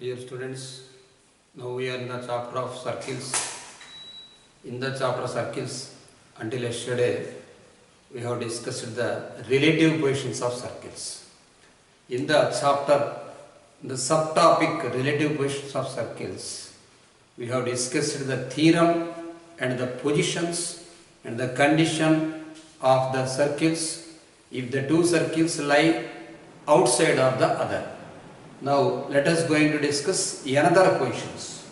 Dear students, now we are in the chapter of circles. In the chapter circles, until yesterday, we have discussed the relative positions of circles. In the chapter, the subtopic relative positions of circles, we have discussed the theorem and the positions and the condition of the circles if the two circles lie outside of the other. Now let us going to discuss another positions.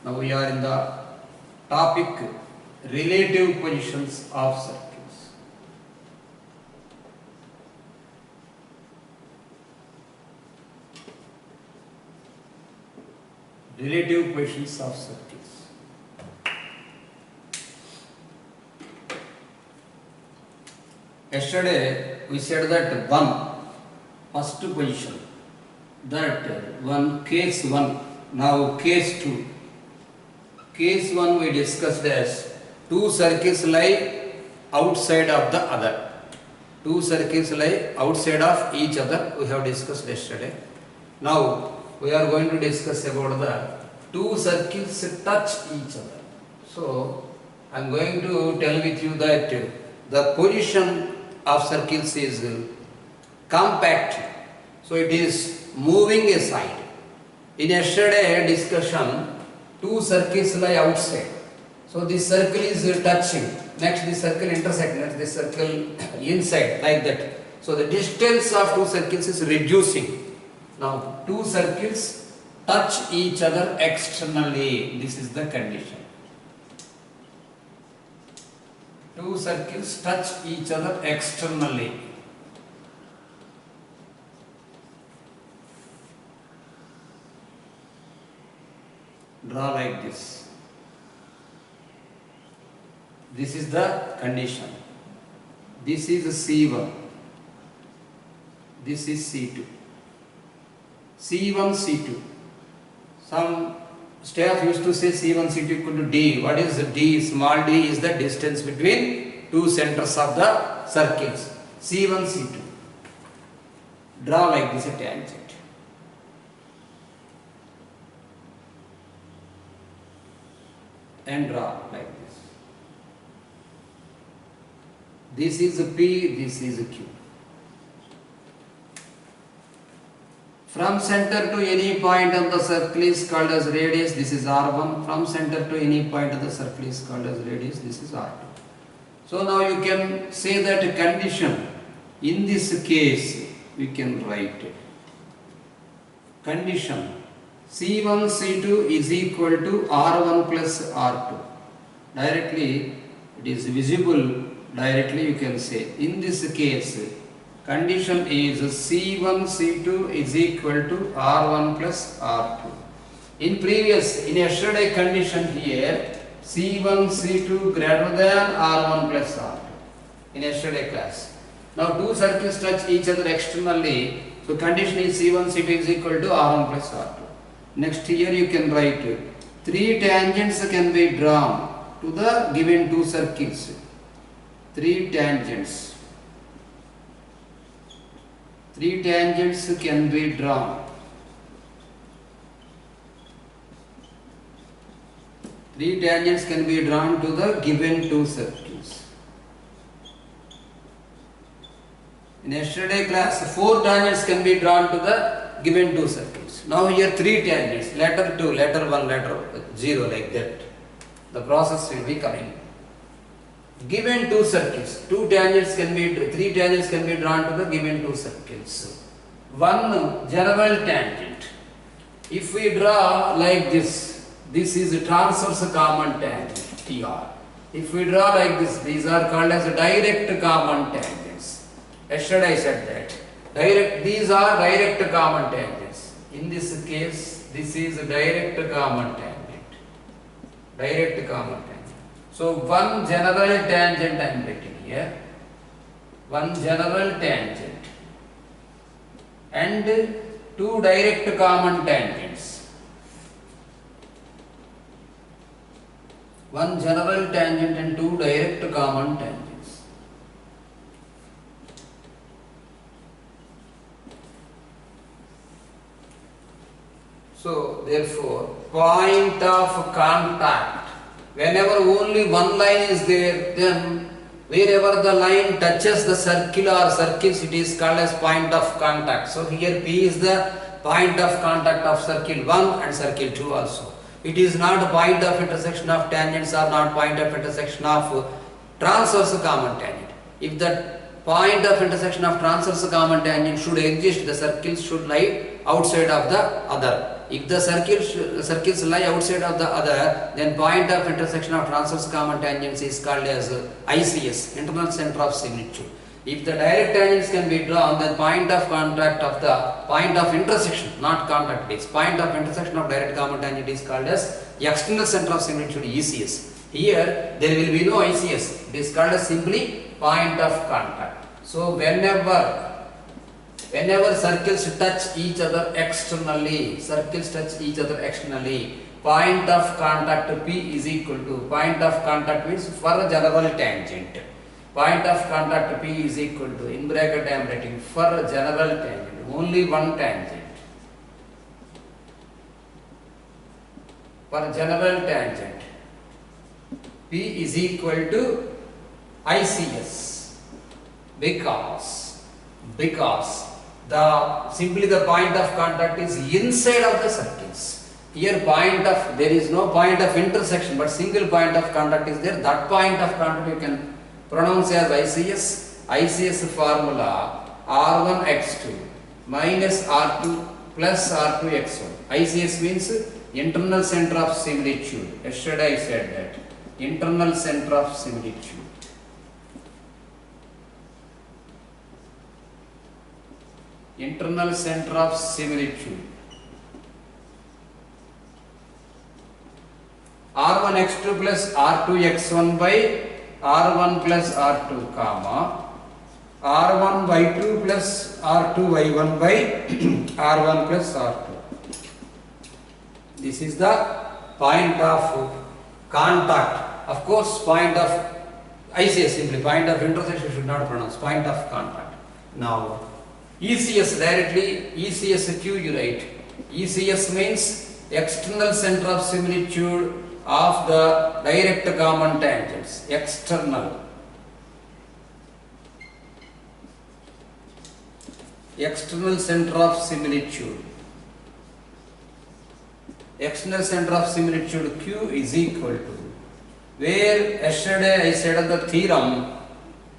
Now we are in the topic relative positions of circles. Relative positions of circles. Yesterday we said that first position, that one case 1, now case 2. Case 1 we discussed as two circles lie outside of the other. Two circles lie outside of each other, we have discussed yesterday. Now we are going to discuss about the two circles touch each other. So I am going to tell with you that the position of circles is compact. So it is moving aside. In yesterday discussion, two circles lie outside. So this circle is touching. Next this circle intersect. Next this circle inside, like that. So the distance of two circles is reducing. Now two circles touch each other externally. This is the condition. Two circles touch each other externally. Draw like this. This is the condition. This is C1. This is C2. C1, C2. Some staff used to say C1, C2 equal to D. What is D? Small d is the distance between two centers of the circles. C1, C2. Draw like this a tangent. And draw like this. This is P, this is Q. From center to any point of the circle is called as radius, this is R1. From center to any point of the circle is called as radius, this is R2. So now you can say that condition, in this case we can write it. Condition C1, C2 is equal to R1 plus R2. Directly it is visible, directly you can say. In this case, condition is C1, C2 is equal to R1 plus R2. In yesterday condition here, C1, C2 greater than R1 plus R2. In yesterday class. Now two circles touch each other externally. So condition is C1, C2 is equal to R1 plus R2. Next here you can write three tangents can be drawn to the given two circles. Three tangents can be drawn. Three tangents can be drawn to the given two circles. In yesterday class, four tangents can be drawn to the given two circles. Now here three tangents, letter 2, letter 1, letter 0, like that. The process will be coming. Given two circles, three tangents can be drawn to the given two circles. One general tangent. If we draw like this, this is a transverse common tangent, TR. If we draw like this, these are called as direct common tangents. Yesterday I said that. These are direct common tangents. In this case, this is a direct common tangent. Direct common tangent. So one general tangent I am writing here. One general tangent. And two direct common tangents. One general tangent and two direct common tangents. So therefore, point of contact, whenever only one line is there, then wherever the line touches the circle or circles, it is called as point of contact. So here P is the point of contact of circle 1 and circle 2 also. It is not a point of intersection of tangents or not point of intersection of transverse common tangent. If the point of intersection of transverse common tangent should exist, the circles should lie outside of the other. If the circles lie outside of the other, then point of intersection of transverse common tangents is called as ICS, internal center of similitude. If the direct tangents can be drawn, then point of contact of the point of intersection, not contact, is point of intersection of direct common tangent is called as external center of similitude, ECS. Here there will be no ICS. It is called as simply point of contact. So whenever circles touch each other externally, point of contact P is equal to, point of contact means for general tangent. Point of contact P is equal to, in bracket I am writing, for general tangent, only one tangent. For general tangent, P is equal to ICS because simply the point of contact is inside of the circles. Here there is no point of intersection, but single point of contact is there. That point of contact you can pronounce as ICS. ICS formula R1x2 minus R2 plus R2x1. ICS means internal center of similitude. Yesterday I said that. Internal center of similitude. Internal center of similitude. R1x2 plus R2x1 by R1 plus R2 comma R1y2 plus R2y1 by R1 plus R2. This is the point of contact. Of course, point of ICS simply, point of intersection should not pronounce, point of contact. Now, ECS directly, ECS Q you write. ECS means external center of similitude of the direct common tangents. External center of similitude. External center of similitude Q is equal to, where yesterday I said the theorem,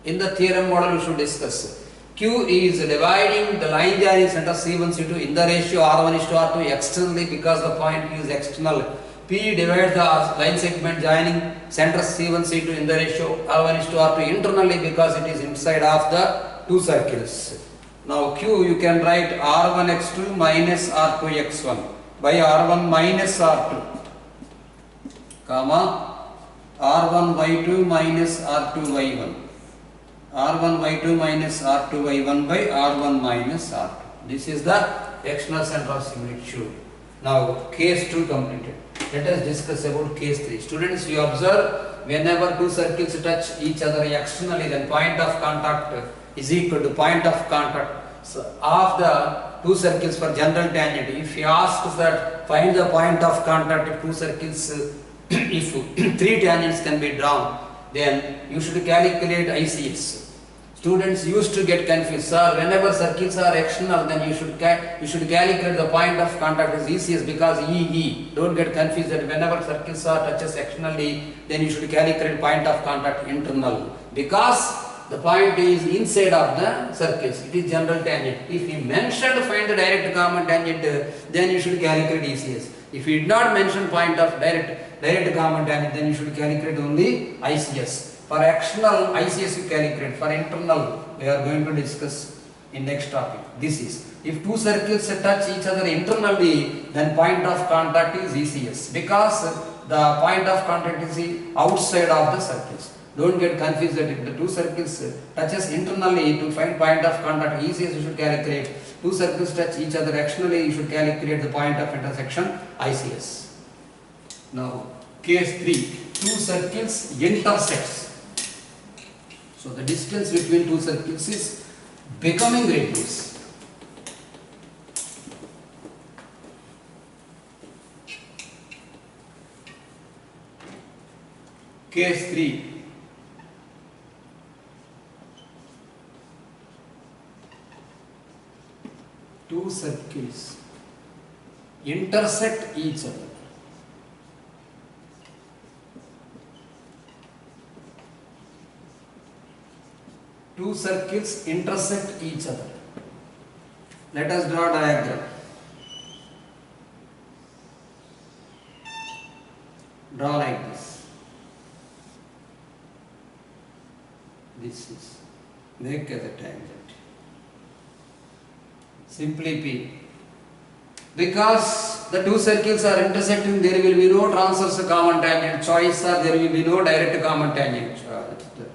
in the theorem model we should discuss. Q is dividing the line joining center C1, C2 in the ratio R1 is to R2 externally because the point is external. P divides the line segment joining center C1, C2 in the ratio R1 is to R2 internally because it is inside of the two circles. Now Q you can write R1x2 minus R2x1 by R1 minus R2, comma R1y2 minus R2y1. R1y2 minus R2y1 by R1 minus R2. This is the external center of similitude. Now case 2 completed. Let us discuss about case 3. Students, you observe whenever two circles touch each other externally, then point of contact is equal to point of contact of the two circles for general tangent. If he asks that find the point of contact of two circles, if three tangents can be drawn, then you should calculate ICS. Students used to get confused. Sir, whenever circles are external, then you should calculate the point of contact as ECS because EE. Don't get confused that whenever circles are touches externally, then you should calculate point of contact internal because the point is inside of the circles. It is general tangent. If he mentioned find the direct common tangent, then you should calculate ECS. If he did not mention point of direct common tangent, then you should calculate only ICS. For external, ICS you calculate. For internal, we are going to discuss in next topic. This is, if two circles touch each other internally, then point of contact is ECS because the point of contact is outside of the circles. Don't get confused that if the two circles touches internally, to find point of contact ECS you should calculate. Two circles touch each other externally, you should calculate the point of intersection ICS. Now case 3, two circles intersects. So the distance between two circles is becoming reduced. Case 3. Two circles intersect each other. Two circles intersect each other. Let us draw a diagram. Draw like this. This is make as a tangent. Simply P. Because the two circles are intersecting, there will be no transverse common tangent choice, or there will be no direct common tangent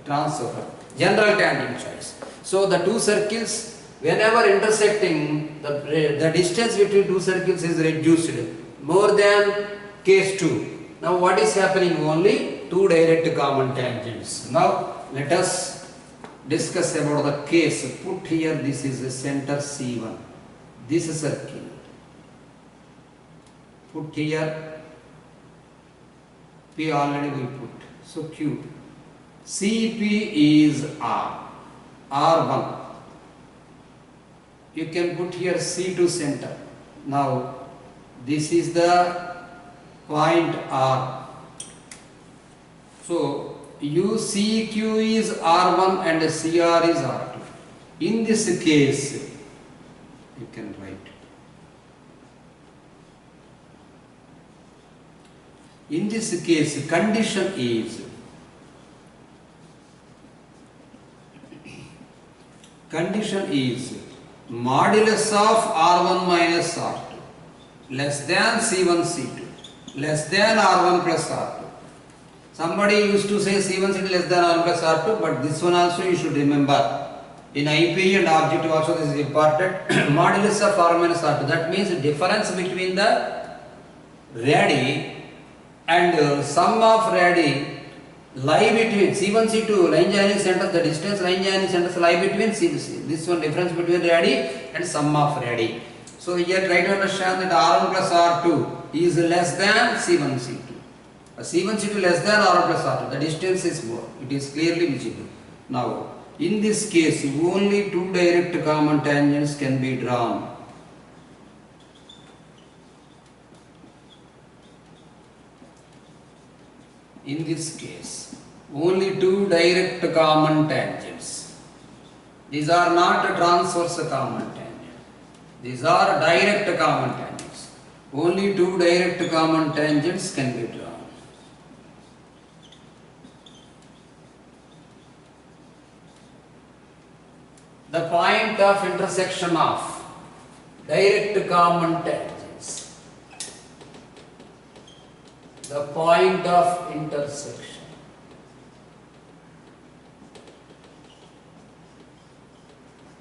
transfer. General tangent choice. So the two circles, whenever intersecting, the distance between two circles is reduced more than case 2. Now what is happening? Only two direct common tangents. Now let us discuss about the case. Put here, this is the center C1. This is circle. Put here P already we put. So Q. CP is R. R1. You can put here C2 center. Now this is the point R. So UCQ is R1 and CR is R2. In this case, you can write. In this case, condition is modulus of R1 minus R2 less than C1 C2 less than R1 plus R2. Somebody used to say C1 C2 less than R1 plus R2, but this one also you should remember. In IPE and objective also this is important. Modulus of R1 minus R2, that means the difference between the radii and sum of radii lie between C1 C2 line joining centers, the distance line joining centers lie between this one difference between radii and sum of radii. So here try to understand that R1 plus R2 is less than C1 C2. C1 C2 less than R1 plus R2, the distance is more, it is clearly visible. Now in this case only two direct common tangents can be drawn. In this case only two direct common tangents. These are not transverse common tangents. These are direct common tangents. Only two direct common tangents can be drawn. The point of intersection of direct common tangents. The point of intersection.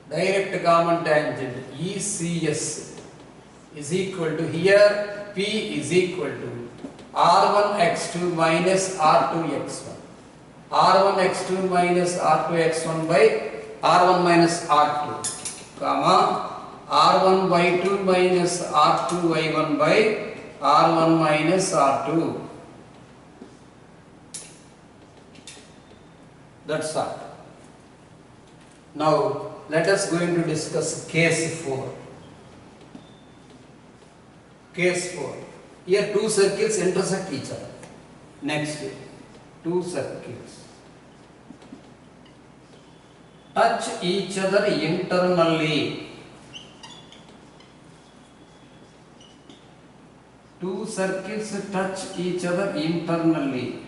Direct common tangent ECS is equal to, here P is equal to R1 x2 minus R2 x1. R1 x2 minus R2 x1 by R1 minus R2, comma R1 y2 minus R2 y1 by R1 minus R2. That's all. Now let us going to discuss case 4. Case 4. Here two circles intersect each other. Next, two circles touch each other internally. Two circles touch each other internally.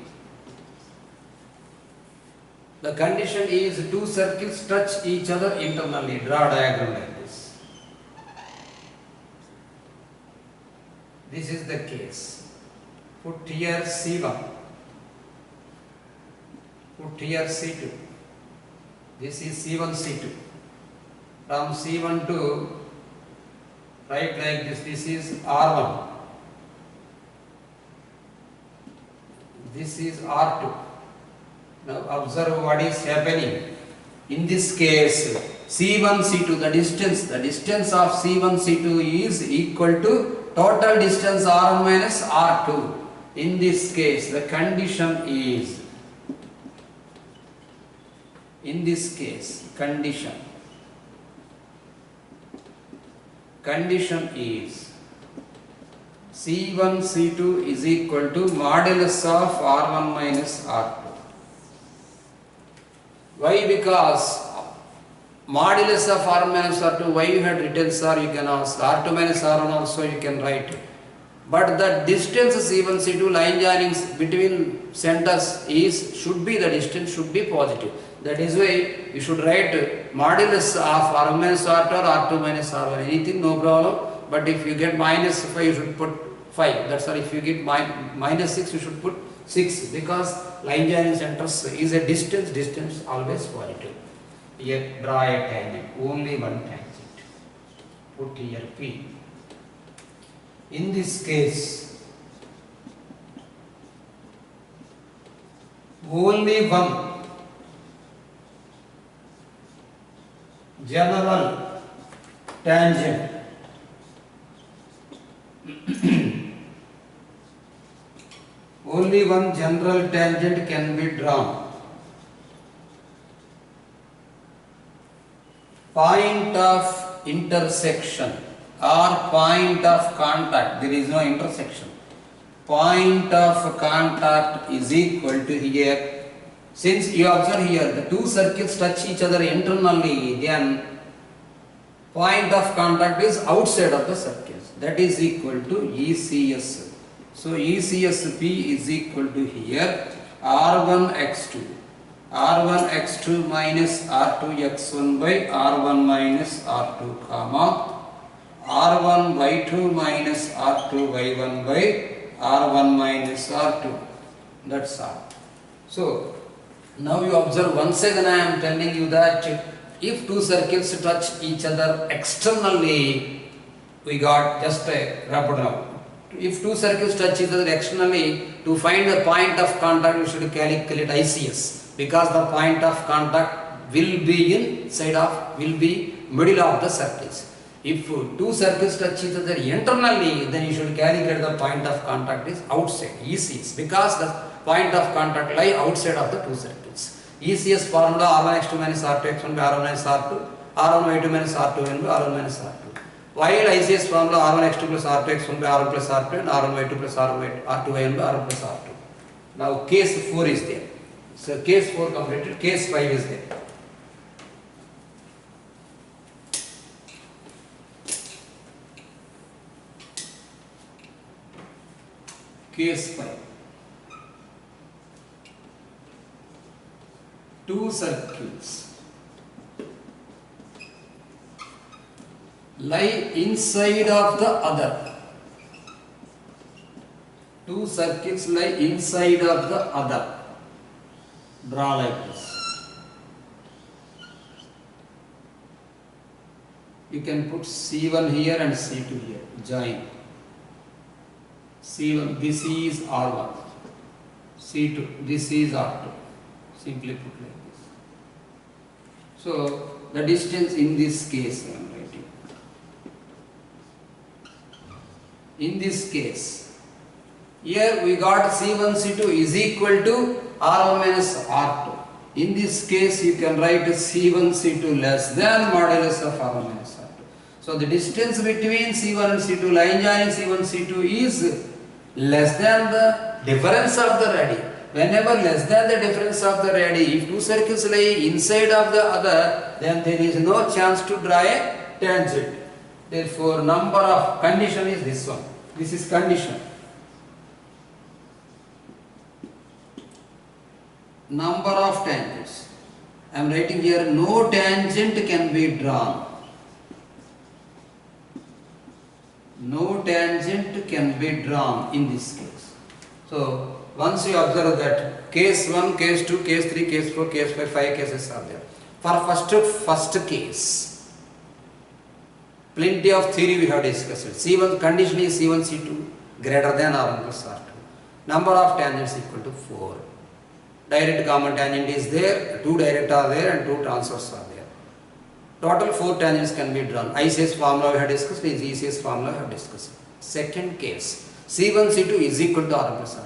The condition is two circles touch each other internally. Draw a diagram like this. This is the case. Put here C1. Put here C2. This is C1 C2. From C1 to write like this. This is R1. This is R2. Now observe what is happening. In this case, C1 C2, the distance of C1 C2 is equal to total distance R1 minus R2. In this case, the condition is In this case, condition is C1 C2 is equal to modulus of R1 minus R2. Why? Because modulus of R minus R2, why you had written sir, you can ask R2 minus R1 also you can write. But the distance C1 C2 line joinings between centers should be positive. That is why you should write modulus of R minus R2 or R2 minus R1. Anything, no problem. But if you get minus 5, you should put 5. That's all. If you get minus 6, you should put 6. Because line joining centers is a distance always positive. Here draw a tangent, only one tangent. Put here P. In this case, only one general tangent only one general tangent can be drawn. Point of intersection or point of contact, there is no intersection. Point of contact is equal to here. Since you observe here, the two circles touch each other internally, then point of contact is outside of the circles. That is equal to ECS. So ECS P is equal to here R1 X2. R1 X2 minus R2 X1 by R1 minus R2, comma R1 Y2 minus R2 Y1 by R1 minus R2. That's all. So now you observe, once again I am telling you that if two circles touch each other externally, we got just a wrap it up. If two circles touch each other externally, to find the point of contact, you should calculate ICS, because the point of contact will be middle of the circles. If two circles touch each other internally, then you should calculate the point of contact is outside, ECS, because the point of contact lie outside of the two circles. ECS formula R1 X2 minus R2 X1 by R1 minus R2, R1 Y2 minus R2 N by R1 minus R2. While ICS formula R1 X2 plus R2 X1 by R1 plus R2 and R1 Y2 plus R2 Y1 by R1 plus R2. Now case 4 is there. So case 4 completed, case 5 is there. Case 5. Two circles lie inside of the other. Two circles lie inside of the other. Draw like this. You can put C1 here and C2 here. Join. C1, this is R1. C2, this is R2. Simply put like this. So the distance in this case I am writing. In this case, here we got C1 C2 is equal to R1 minus R2. In this case, you can write C1 C2 less than modulus of R1 minus R2. So the distance between C1 and C2, line joining C1 C2 is less than the difference of the radii. Whenever less than the difference of the radii, if two circles lie inside of the other, then there is no chance to draw a tangent. Therefore, number of condition is this one. This is condition. Number of tangents. I am writing here, no tangent can be drawn. No tangent can be drawn in this case. So, once you observe that case 1, case 2, case 3, case 4, case 5, 5 cases are there. For first case, plenty of theory we have discussed. C1 condition is C1 C2 greater than R1 plus R2. Number of tangents equal to 4. Direct common tangent is there, 2 direct are there and 2 transverse are there. Total 4 tangents can be drawn. ICS formula we have discussed, is ECS formula we have discussed. Second case, C1 C2 is equal to R1 plus R2.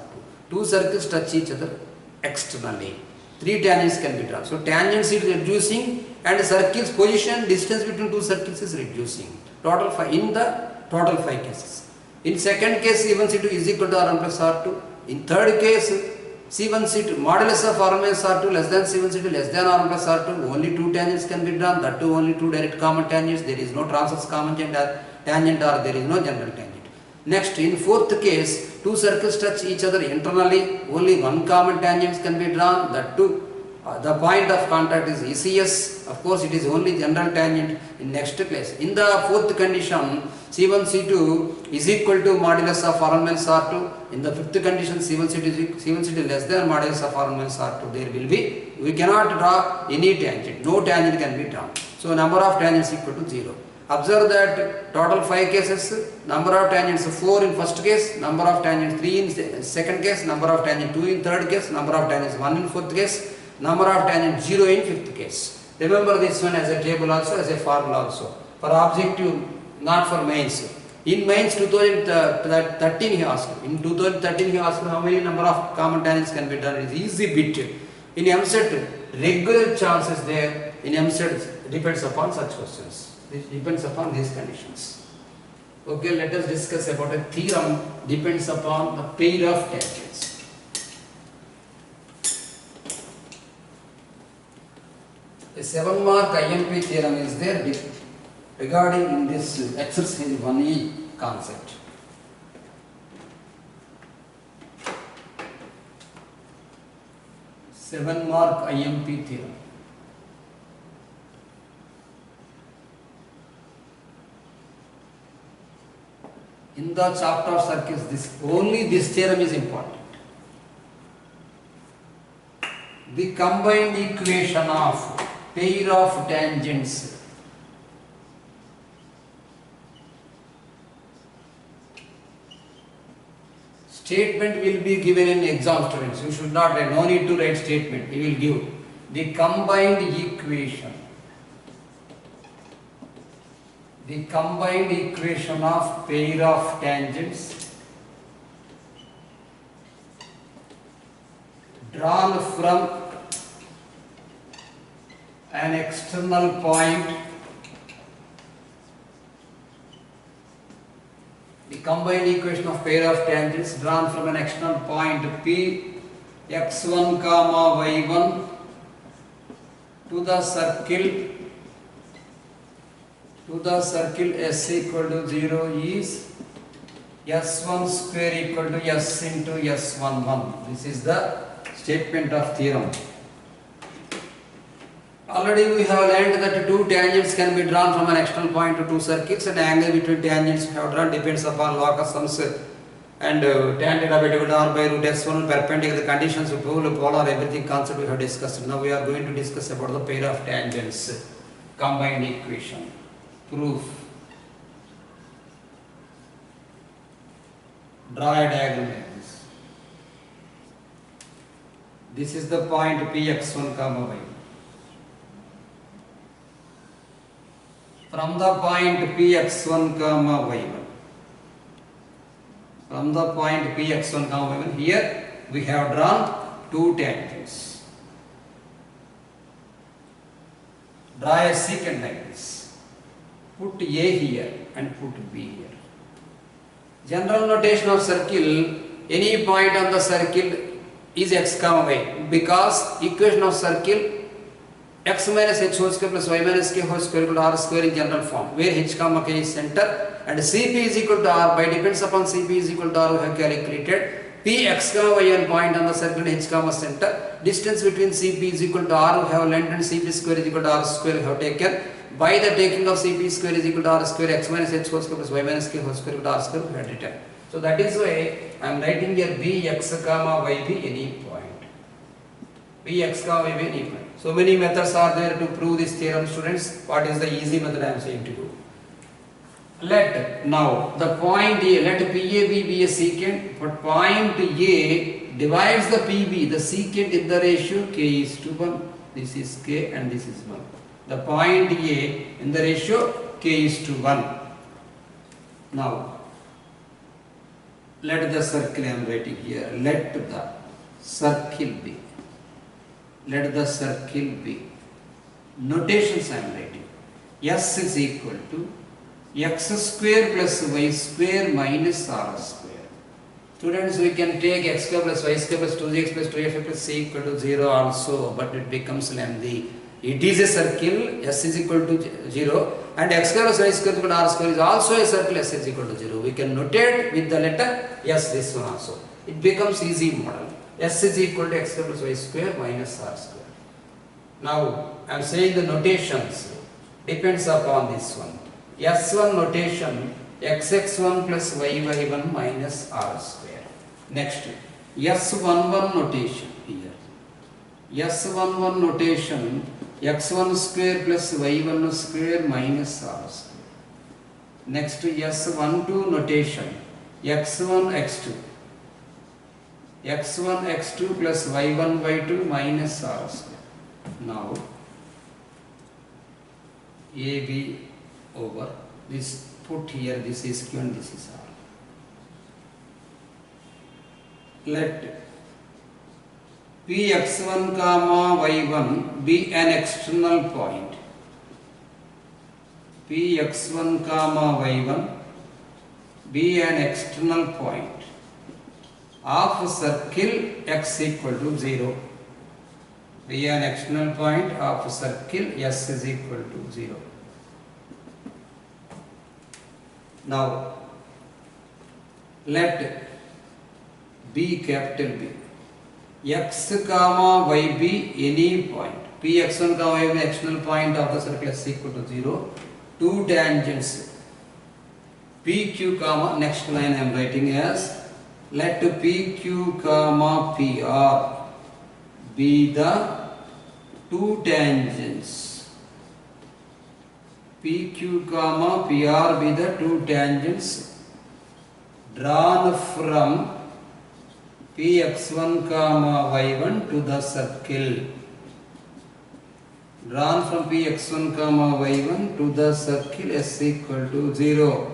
Two circles touch each other externally. 3 tangents can be drawn. So tangents is reducing and circles position distance between two circles is reducing. Total 5 in the total 5 cases. In second case C1 C2 is equal to R1 plus R2. In third case C1 C2 modulus of R1 minus R2 less than C1 C2 less than R1 plus R2. Only 2 tangents can be drawn. That too only 2 direct common tangents. There is no transverse common tangent or there is no general tangent. Next, in fourth case, 2 circles touch each other internally. Only 1 common tangent can be drawn. That too, the point of contact is ECS. Of course, it is only general tangent in next case. In the fourth condition, C1 C2 is equal to modulus of R1 minus R2. In the fifth condition, C1 C2 less than modulus of R1 minus R2. There will be, we cannot draw any tangent. No tangent can be drawn. So number of tangents equal to 0. Observe that total 5 cases, number of tangents 4 in first case, number of tangents 3 in second case, number of tangents 2 in third case, number of tangents 1 in fourth case, number of tangents 0 in fifth case. Remember this one as a table also, as a formula also. For objective, not for mains. In mains 2013 he asked. In 2013 he asked how many number of common tangents can be done. It is easy bit. In MSET, regular chances there. In MSET depends upon such questions. This depends upon these conditions. Okay, let us discuss about a theorem depends upon the pair of tangents. A 7 mark IMP theorem is there regarding in this exercise 1E concept. Seven mark IMP theorem. In the chapter of circuits, only this theorem is important. The combined equation of pair of tangents statement will be given in exam, students. You should not write, no need to write statement. He will give the combined equation. The combined equation of pair of tangents drawn from an external point. The combined equation of pair of tangents drawn from an external point P x1 comma y1 to the circle S equal to 0 is S1 square equal to S into S11. This is the statement of theorem. Already we have learned that 2 tangents can be drawn from an external point to 2 circles, and angle between tangents we have drawn depends upon locus sums and tan theta by double r by root S1 perpendicular, the conditions of polar everything concept we have discussed. Now we are going to discuss about the pair of tangents combined equation. Proof. Draw a diagram like this. This is the point Px1 comma y. From the point Px1 comma y1. From the point Px1 comma y1, here we have drawn 2 tangents. Draw a secant like this. Put A here and put B here. General notation of circle, any point on the circle is x comma y, because equation of circle x minus h whole square plus y minus k whole square equal to r square in general form, where h comma k is center and Cp is equal to r by depends upon Cp is equal to r we have calculated. P x comma y and point on the circle h comma center, distance between Cp is equal to r we have learned, and Cp square is equal to r square we have taken. By the taking of Cp square is equal to r square, x minus h whole square plus y minus k whole square equal to r square we have written. So that is why I am writing here b x comma y b any point. B x comma y b any point. So many methods are there to prove this theorem, students. What is the easy method I am saying to you? Let now the point A, let PAB be a secant, but point A divides the PB, the secant in the ratio k is to 1. This is k and this is 1. The point A in the ratio k is to 1. Now, let the circle I am writing here, let the circle be. let the circle be. Notations I am writing. S is equal to x square plus y square minus r square. Students, we can take x square plus y square plus 2x plus 2f plus c equal to 0 also, but it becomes lengthy. It is a circle, s is equal to 0, and x square plus y square equal to r square is also a circle, s is equal to 0. We can notate with the letter s this one also. It becomes easy model. S is equal to x square plus y square minus r square. Now, I am saying the notations depends upon this one. S1 notation xx1 plus yy1 minus r square. Next, S11 notation here. S11 notation x1 square plus y1 square minus r square. Next, S12 notation x1 x2. x1 x2 plus y1 y2 minus r square. Now, AB over this, put here, this is Q and this is R. Let Px1 comma y1 be an external point. Px1 comma y1 be an external point of circle x equal to 0. Be an external point of circle s is equal to 0. Now, let B capital B. X comma y be any point. Px1 comma y be external point of the circle s equal to 0. Two tangents PQ comma, next line I am writing as, let PQ comma PR be the two tangents. PQ comma PR be the two tangents drawn from Px1 comma y1 to the circle. Drawn from Px1 comma y1 to the circle s equal to 0.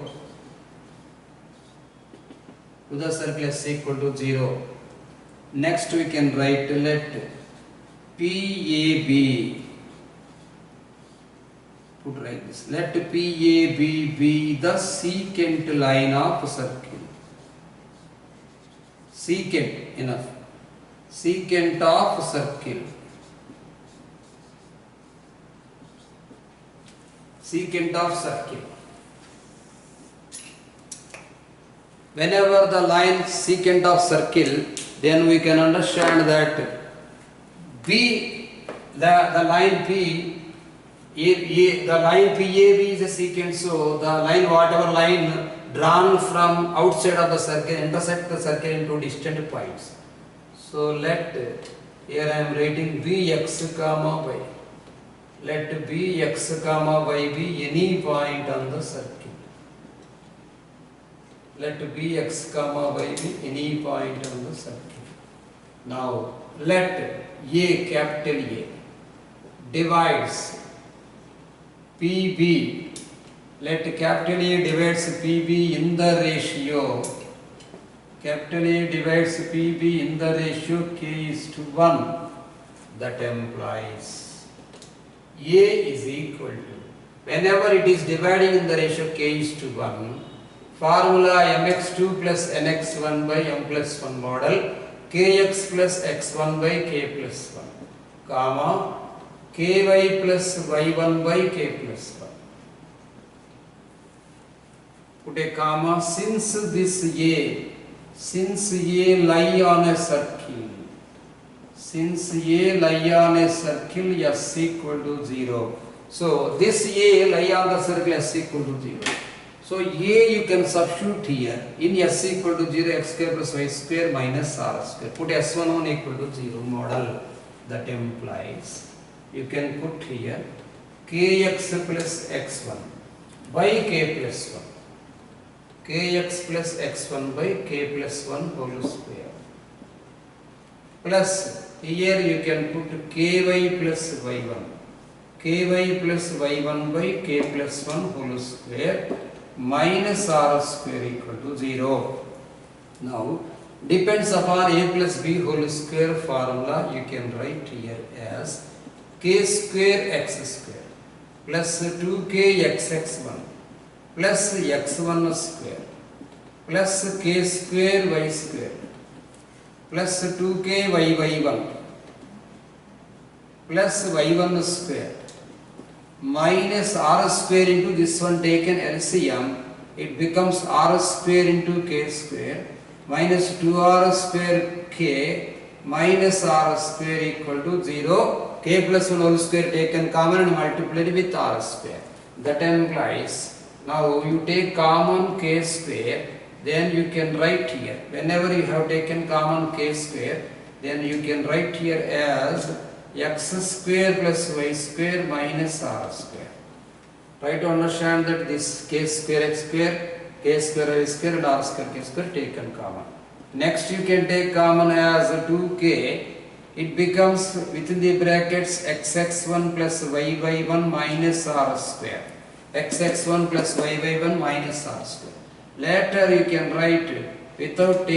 To the circle s equal to 0. Next we can write, let PAB, put like this, let PAB be the secant line of circle. Secant, enough. Secant of circle. Secant of circle. Whenever the line secant of circle, then we can understand that B, the line P, the line PAB is a secant, so the line, whatever line drawn from outside of the circle intersect the circle into distant points. So let, here I am writing Bx comma y. Let Bx comma y be any point on the circle. Let Bx comma y be any point on the circle. Now let A, capital A, divides PB. Let capital A divides PB in the ratio. Capital A divides PB in the ratio k is to 1. That implies A is equal to, whenever it is dividing in the ratio k is to 1, formula mx2 plus nx1 by m plus 1 model, kx plus x1 by k plus 1, comma, ky plus y1 by k plus 1. Put a comma, since A lie on a circle, since A lie on a circle s equal to 0. So this A lie on the circle s equal to 0. So A you can substitute here in s equal to 0, x square plus y square minus r square. Put s11 equal to 0 model. That implies you can put here kx plus x1 by k plus 1. Kx plus x1 by k plus 1 whole square. Plus here you can put ky plus y1. Ky plus y1 by k plus 1 whole square minus r square equal to 0. Now depends upon a plus b whole square formula. You can write here as k square x square plus 2k xx1 plus x1 square plus k square y square plus 2k y1 plus y1 square minus r square into this one taken LCM, it becomes r square into k square minus 2r square k minus r square equal to 0, k plus 1 whole square taken common and multiplied with r square. That implies, now you take common k square, then you can write here, whenever you have taken common k square, then you can write here as x square plus y square minus r square. Try to understand that this k square x square, k square y square and r square k square taken common. Next you can take common as 2k, it becomes within the brackets xx1 plus y1 minus r square, xx1 plus y1 minus r square. Later you can write without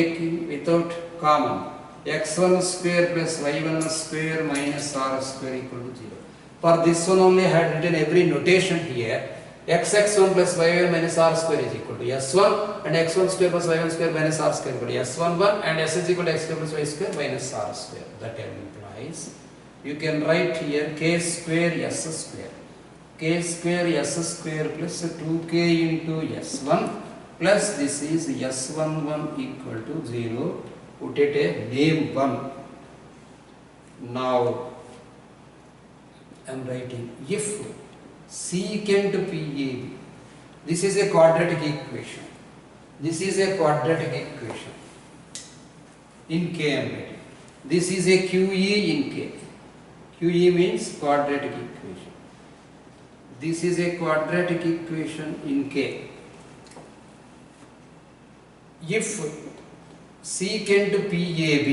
common, x1 square plus y1 square minus r square equal to 0. For this one only I had written every notation here. Xx1 plus y1 minus r square is equal to s1 and x1 square plus y1 square minus r square equal to s11 and s is equal to x square plus y square minus r square. That implies you can write here k square s square, k square s square plus 2k into s1 plus this is s11 equal to 0. Put it a name 1. Now I am writing if secant PAB, this is a quadratic equation, this is a quadratic equation in K I am writing, this is a QE in K, QE means quadratic equation, this is a quadratic equation in K. If secant PAB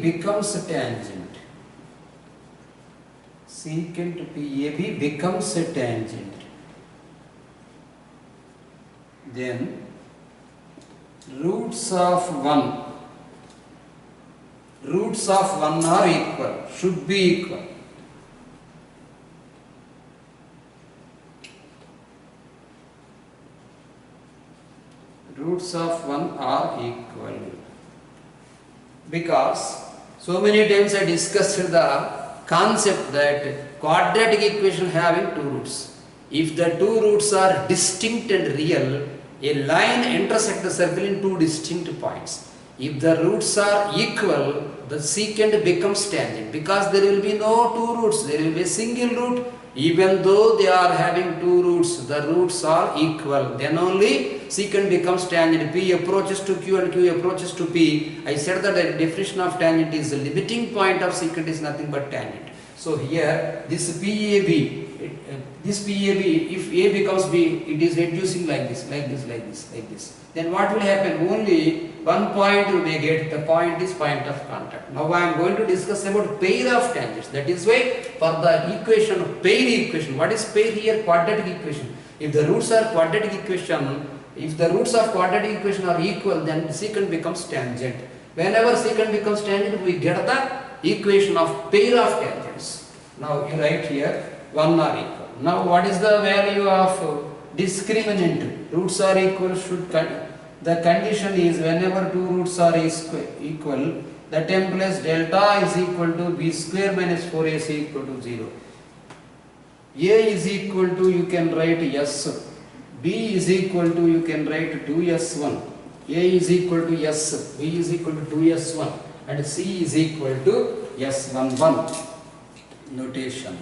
becomes a tangent, secant PAB becomes a tangent, then roots of 1 are equal, should be equal. Roots of 1 are equal, because so many times I discussed the concept that quadratic equation having two roots. If the two roots are distinct and real, a line intersects the circle in two distinct points. If the roots are equal, the secant becomes tangent, because there will be no two roots, there will be a single root. Even though they are having two roots, the roots are equal, then only secant becomes tangent. P approaches to Q and Q approaches to P. I said that the definition of tangent is the limiting point of secant is nothing but tangent. So here this PAB, if A becomes B, it is reducing like this, like this, like this, like this. Then what will happen? Only one point you may get, the point is point of contact. Now I am going to discuss about pair of tangents. That is why for the equation of pair equation, what is pair here? Quadratic equation. If the roots are quadratic equation, if the roots of quadratic equation are equal, then secant becomes tangent. Whenever secant becomes tangent, we get the equation of pair of tangents. Now you write here 1 are equal. Now what is the value of discriminant? Roots are equal, the condition is whenever two roots are equal, that implies delta is equal to b square minus 4ac equal to 0. A is equal to, you can write s, b is equal to, you can write 2s1, a is equal to s, b is equal to 2s1 and c is equal to s11. Notation: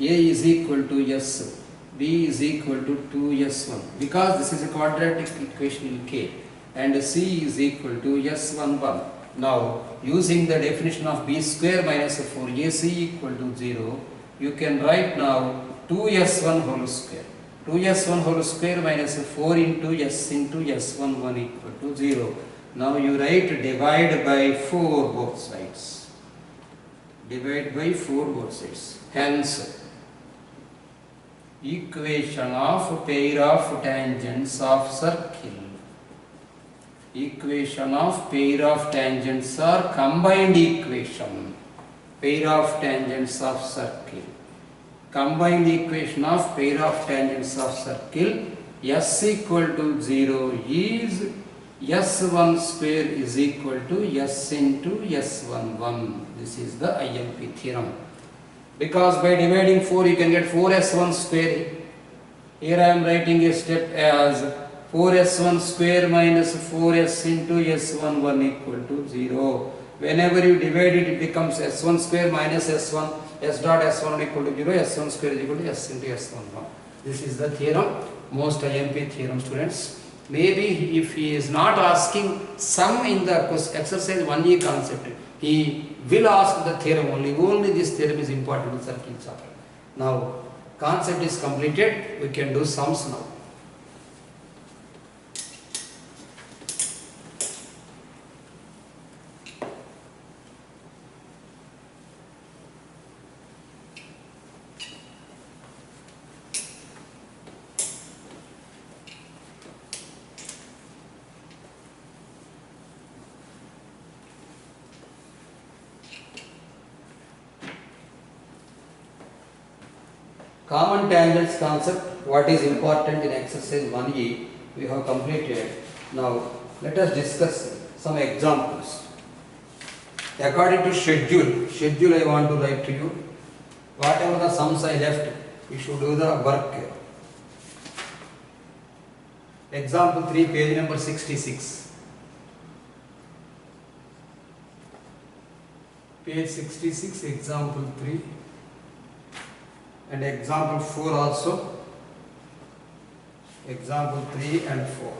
a is equal to s, b is equal to 2s1, because this is a quadratic equation in K, and c is equal to s11. Now using the definition of b square minus 4ac equal to 0, you can write now 2s1 whole square. 2s1 whole square minus 4 into s into s11 equal to 0. Now you write divide by 4 both sides. Divide by 4 both sides. Hence, equation of pair of tangents of circle Equation of pair of tangents or combined equation. Pair of tangents of circle. Combined equation of pair of tangents of circle. S equal to 0 is S1 square is equal to S into S11. This is the IMP theorem. Because by dividing 4 you can get 4S1 square. Here I am writing a step as 4S1 square minus 4S into S11 equal to 0. Whenever you divide it, it becomes S1 square minus S1, S dot S1 equal to 0, S1 square is equal to S into S11. This is the theorem, most IMP theorem, students. Maybe if he is not asking sum in the exercise 1E concept, he will ask the theorem only. Only this theorem is important in circle chapter. Now, concept is completed, we can do sums now. Common tangents concept, what is important in exercise 1E, we have completed. Now, let us discuss some examples. According to schedule I want to write to you. Whatever the sums I left, you should do the work. Example 3, page number 66. Page 66, example 3. And example 4 also, example 3 and 4.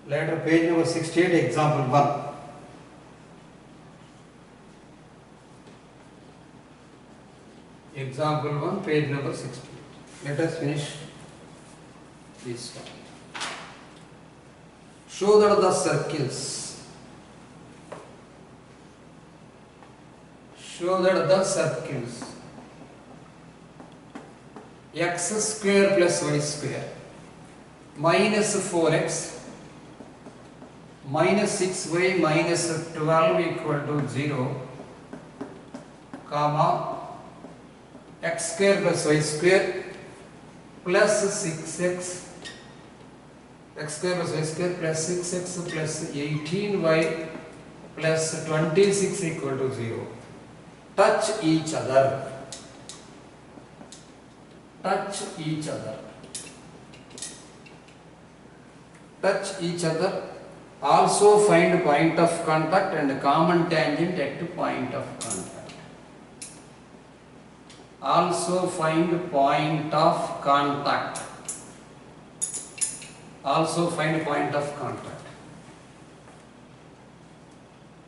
Later page number 68, example 1. Example 1, page number 68. Let us finish this one. Show that the circles. Show that the circles x square plus y square minus 4x minus 6y minus 12 equal to 0, comma x square plus y square plus 6x, x square plus y square plus 6x plus 18y plus 26 equal to 0. Touch each other. Touch each other. Touch each other. Also find point of contact and common tangent at point of contact. Also find point of contact. Also find point of contact.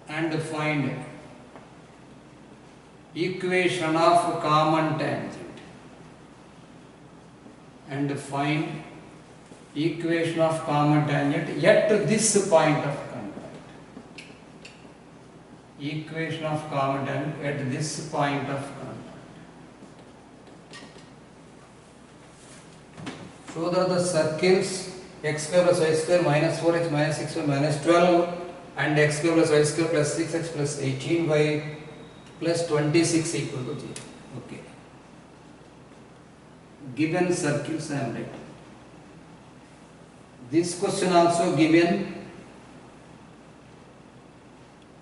And find equation of common tangent. And find equation of common tangent at this point of contact. Equation of common tangent at this point of contact. So that the circles x square plus y square minus 4x minus 6y minus 12 and x square plus y square plus 6x plus 18y plus 26 equal to 0. Okay. Given circles I am writing. This question also given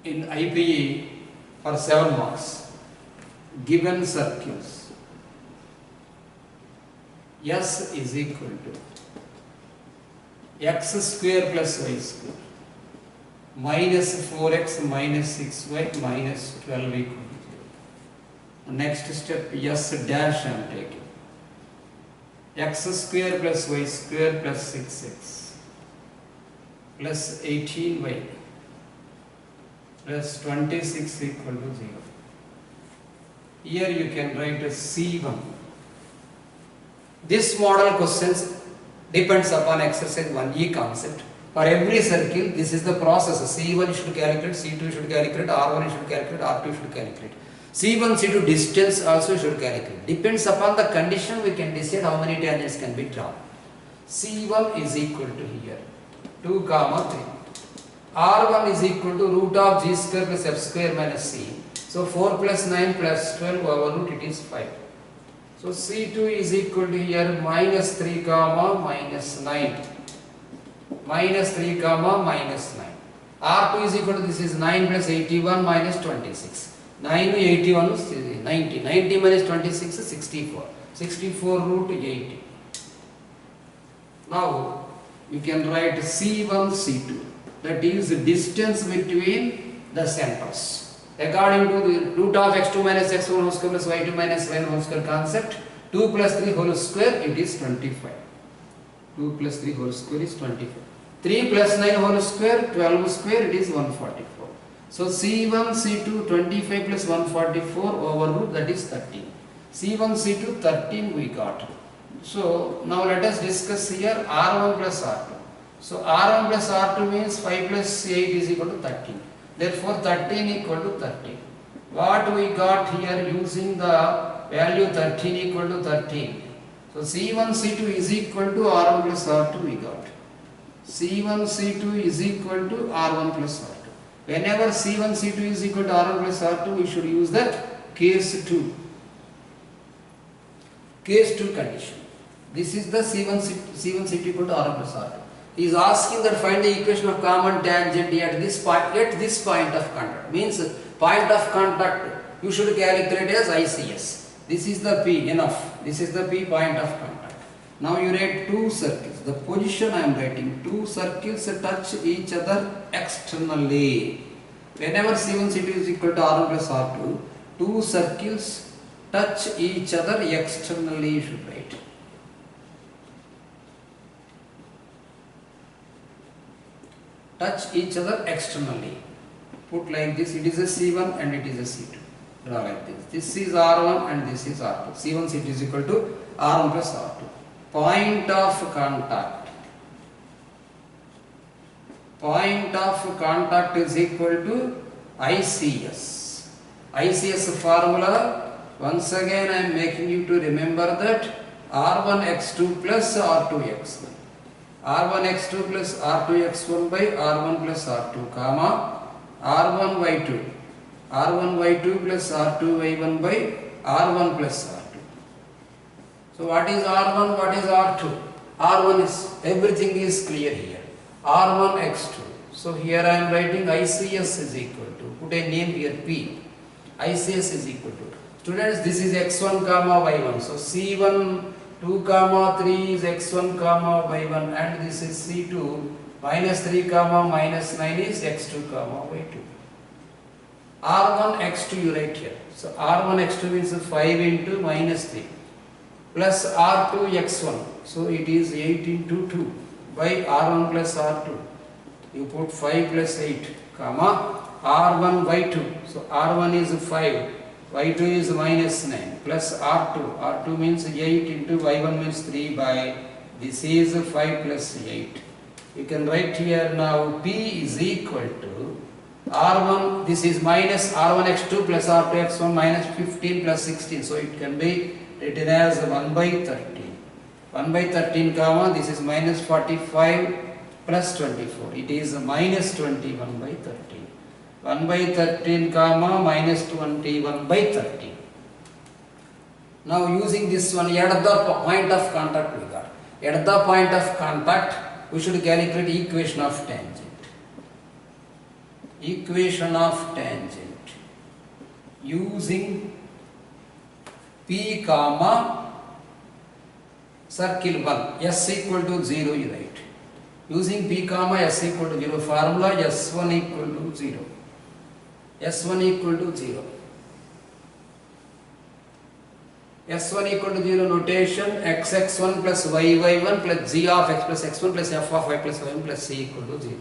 in IPE for 7 marks. Given circles. S is equal to x square plus y square minus 4x minus 6y minus 12 equal to 0. Next step, S dash I am taking. X square plus y square plus 6x plus 18y plus 26 equal to 0. Here you can write as C1. This model questions depends upon exercise 1E concept. For every circle, this is the process. C1 you should calculate, C2 you should calculate, R1 you should calculate, R2 you should calculate. C1, C2 distance also should calculate. Depends upon the condition we can decide how many tangents can be drawn. C1 is equal to here. 2 comma 3. R1 is equal to root of g square plus f square minus c. So 4 plus 9 plus 12 over root it is 5. So C2 is equal to here minus 3 comma minus 9. Minus 3 comma minus 9. R2 is equal to this is 9 plus 81 minus 26. 9 81 is 90. 90 minus 26 is 64. 64 root 80. Now you can write C1 C2. That is the distance between the centers. According to the root of x2 minus x1 whole square plus y2 minus y1 whole square concept, 2 plus 3 whole square it is 25. 2 plus 3 whole square is 25. 3 plus 9 whole square, 12 square it is 144. So C1 C2 25 plus 144 over root that is 13. C1 C2 13 we got. So now let us discuss here R1 plus R2. So R1 plus R2 means 5 plus 8 is equal to 13. Therefore 13 equal to 13. What we got here using the value 13 equal to 13. So C1 C2 is equal to R1 plus R2 we got. C1 C2 is equal to R1 plus R2. Whenever C1 C2 is equal to R1 plus R2 we should use the case 2. Case 2 condition. This is the C1 C2 equal to R1 plus R2. He is asking that find the equation of common tangent at this point of contact. Means point of contact you should calculate as ICS. This is the P, enough. This is the P point of contact. Now you write two circles. The position I am writing, two circles touch each other externally. Whenever C1 C2 is equal to R1 plus R2, two circles touch each other externally you should write. Touch each other externally. Put like this, it is a C1 and it is a C2. Draw like this. This is R1 and this is R2. C1 C2 is equal to R1 plus R2. Point of contact. Point of contact is equal to ICS. ICS formula, once again I am making you to remember that R1x2 plus R2x1. R1x2 plus R2x1 by R1 plus R2, comma R1y2. R1y2 plus R2y1 by R1 plus R2. So what is R1, what is R2? R1 is, everything is clear here. R1x2. So here I am writing ICS is equal to, put a name here P. ICS is equal to. Students, this is x1 comma y1. So C1 2 comma 3 is x1 comma y1 and this is C2 minus 3 comma minus 9 is x2 comma y2. R1 x2 you write here. So R1 x2 means 5 into minus 3 plus R2 x1. So it is 8 into 2 by R1 plus R2. You put 5 plus 8 comma R1 y2. So R1 is 5. Y2 is minus 9 plus R2. R2 means 8 into Y1 means 3 by this is 5 plus 8. You can write here now P is equal to R1, this is minus R1x2 plus R2x1 minus 15 plus 16. So it can be written as 1 by 13. 1 by 13 comma this is minus 45 plus 24. It is minus 21 by 13. 1 by 13 comma minus 21 by 13. Now using this one at the point of contact we got. At the point of contact we should calculate equation of tangent. Equation of tangent using P comma circle 1 S equal to 0 you write. Using P comma S equal to 0 formula S1 equal to 0. S1 equal to 0. S1 equal to 0 notation xx1 plus yy1 plus g of x plus x1 plus f of y plus y1 plus c equal to 0.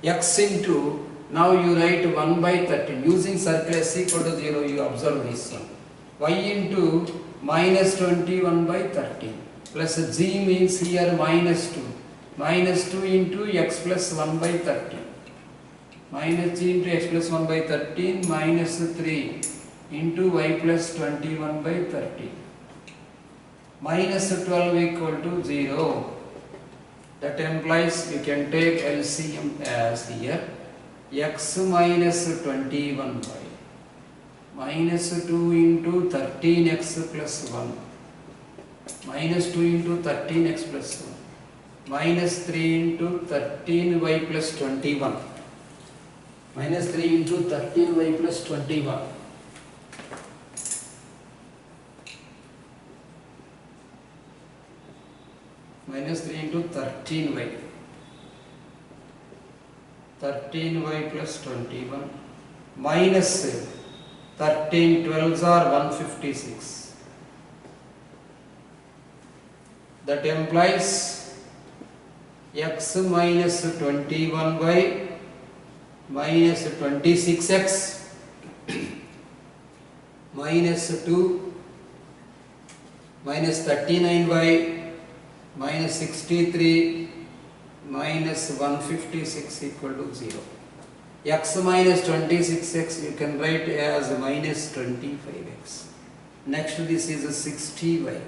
X into, now you write 1 by 13. Using circle S equal to 0 you observe this one. Y into minus 21 by 13 plus g means here minus 2. Minus 2 into x plus 1 by 13. Minus g into x plus 1 by 13 minus 3 into y plus 21 by 13. Minus 12 equal to 0. That implies you can take LCM as here x minus 21y minus 2 into 13x plus 1 minus 2 into 13x plus 1 minus 3 into 13y plus 21 minus 3 into 13y plus 21 minus 3 into 13y 13y plus 21 minus 13 12s are 156. That implies x minus 21y minus 26x minus 2 minus 39y minus 63 minus 156 equal to 0. X minus 26x you can write as minus 25x. Next this is a 60y.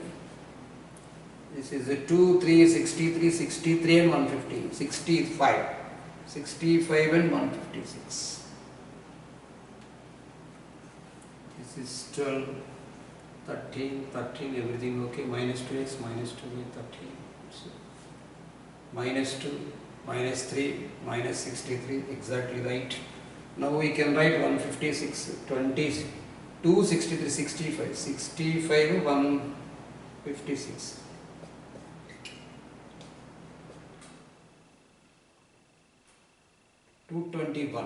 This is a 2, 3, 63, 63 and 150, 65. 65 and 156. This is 12, 13, 13, everything okay. Minus 2x, minus 2y, 13. So, minus 2, minus 3, minus 63, exactly right. Now we can write 156, 20, 2, 63, 65, 65, 156. 221.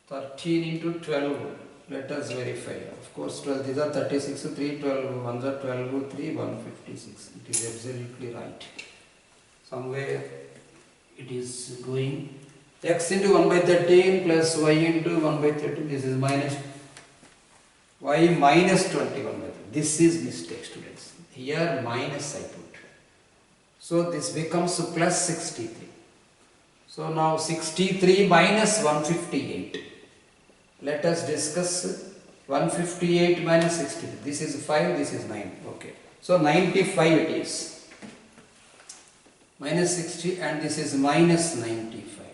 13 into 12. Let us verify. Of course, 12. These are 36, 3, 12. Ones are 12, 3, 156. It is absolutely right. Somewhere it is going. X into 1 by 13 plus y into 1 by 13. This is minus y minus 21 by 13. This is mistake, students. Here minus I put. So this becomes plus 63. So now 63 minus 158. Let us discuss 158 minus 63. This is 5, this is 9. Okay. So 95 it is. Minus 60 and this is minus 95.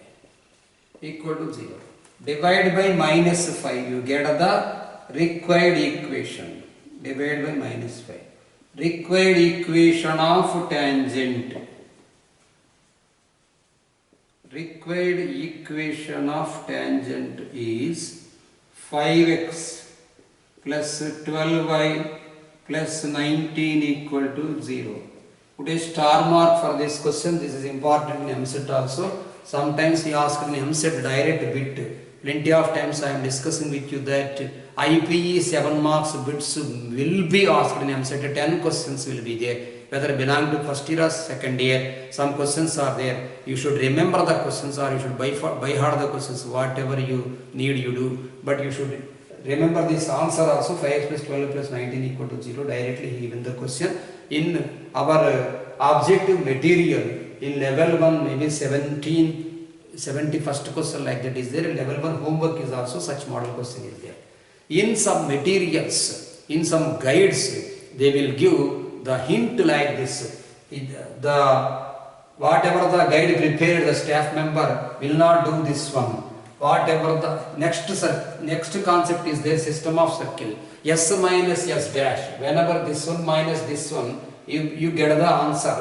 Equal to 0. Divide by minus 5. You get the required equation. Divide by minus 5. Required equation of tangent. Required equation of tangent is 5x plus 12y plus 19 equal to 0. Put a star mark for this question. This is important in MCET also. Sometimes he asks in MCET direct bit. Plenty of times I am discussing with you that IPE 7 marks bits will be asked in MCET. 10 questions will be there. Whether belong to first year or second year, some questions are there. You should remember the questions or you should by heart the questions. Whatever you need, you do. But you should remember this answer also. 5x plus 12 plus 19 equal to 0. Directly given the question. In our objective material, in level 1, maybe 71st question like that is there. In level 1 homework is also such model question is there. In some materials, in some guides, they will give the hint like this. Whatever the guide prepared, the staff member will not do this one. Whatever the next concept is there, system of circle. S minus S dash. Whenever this one minus this one, you get the answer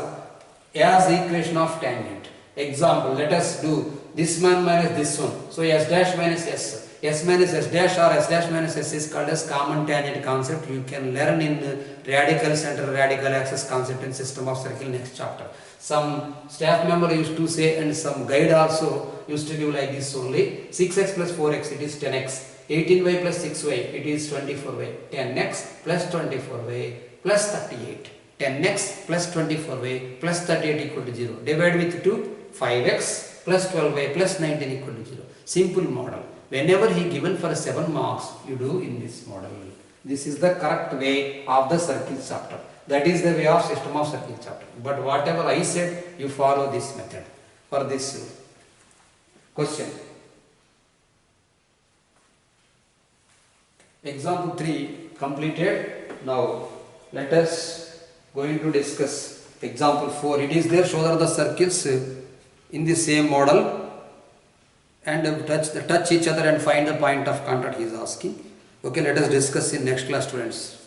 as equation of tangent. Example, let us do this one minus this one. So S dash minus S. S minus S dash or S dash minus S is called as common tangent concept. You can learn in radical center, radical axis concept in system of circle next chapter. Some staff member used to say and some guide also used to give like this only. 6x plus 4x it is 10x. 18y plus 6y it is 24y. 10x plus 24y plus 38. 10x plus 24y plus 38 equal to 0. Divide with 2. 5x plus 12y plus 19 equal to 0. Simple model. Whenever he given for 7 marks, you do in this model. This is the correct way of the circle chapter. That is the way of system of circle chapter. But whatever I said, you follow this method for this question. Example 3 completed. Now let us going to discuss example 4. It is there, show that the circles in the same model and touch each other and find the point of contact he is asking. Okay, let us discuss in next class, students.